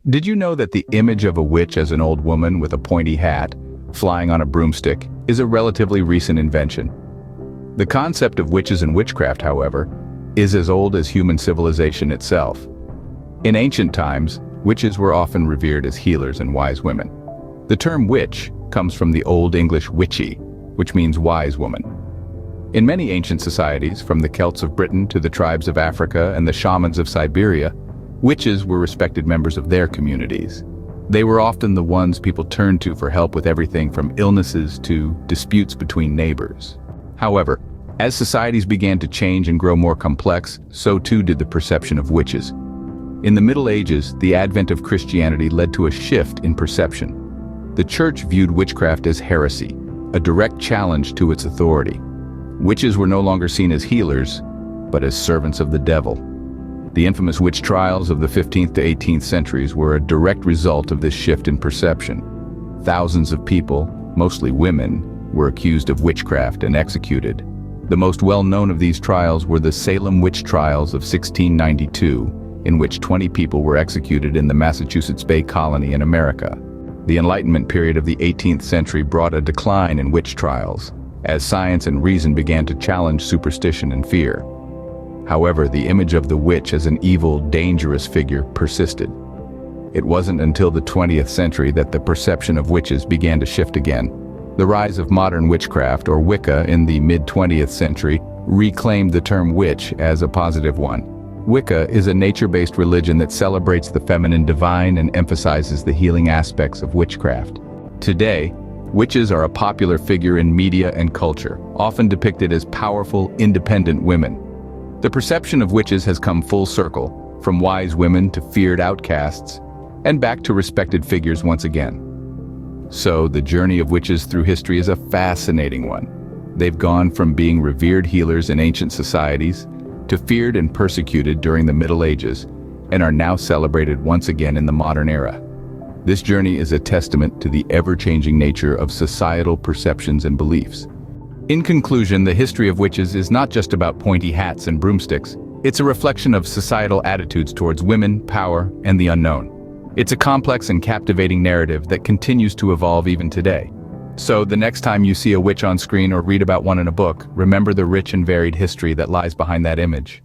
Did you know that the image of a witch as an old woman with a pointy hat, flying on a broomstick, is a relatively recent invention? The concept of witches and witchcraft, however, is as old as human civilization itself. In ancient times, witches were often revered as healers and wise women. The term witch comes from the Old English witchy, which means wise woman. In many ancient societies, from the Celts of Britain to the tribes of Africa and the shamans of Siberia, witches were respected members of their communities. They were often the ones people turned to for help with everything from illnesses to disputes between neighbors. However, as societies began to change and grow more complex, so too did the perception of witches. In the Middle Ages, the advent of Christianity led to a shift in perception. The Church viewed witchcraft as heresy, a direct challenge to its authority. Witches were no longer seen as healers, but as servants of the devil. The infamous witch trials of the 15th to 18th centuries were a direct result of this shift in perception. Thousands of people, mostly women, were accused of witchcraft and executed. The most well-known of these trials were the Salem witch trials of 1692, in which 20 people were executed in the Massachusetts Bay Colony in America. The Enlightenment period of the 18th century brought a decline in witch trials, as science and reason began to challenge superstition and fear. However, the image of the witch as an evil, dangerous figure persisted. It wasn't until the 20th century that the perception of witches began to shift again. The rise of modern witchcraft, or Wicca, in the mid-20th century reclaimed the term witch as a positive one. Wicca is a nature-based religion that celebrates the feminine divine and emphasizes the healing aspects of witchcraft. Today, witches are a popular figure in media and culture, often depicted as powerful, independent women. The perception of witches has come full circle, from wise women to feared outcasts, and back to respected figures once again. So, the journey of witches through history is a fascinating one. They've gone from being revered healers in ancient societies to feared and persecuted during the Middle Ages, and are now celebrated once again in the modern era. This journey is a testament to the ever-changing nature of societal perceptions and beliefs. In conclusion, the history of witches is not just about pointy hats and broomsticks. It's a reflection of societal attitudes towards women, power, and the unknown. It's a complex and captivating narrative that continues to evolve even today. So, the next time you see a witch on screen or read about one in a book, remember the rich and varied history that lies behind that image.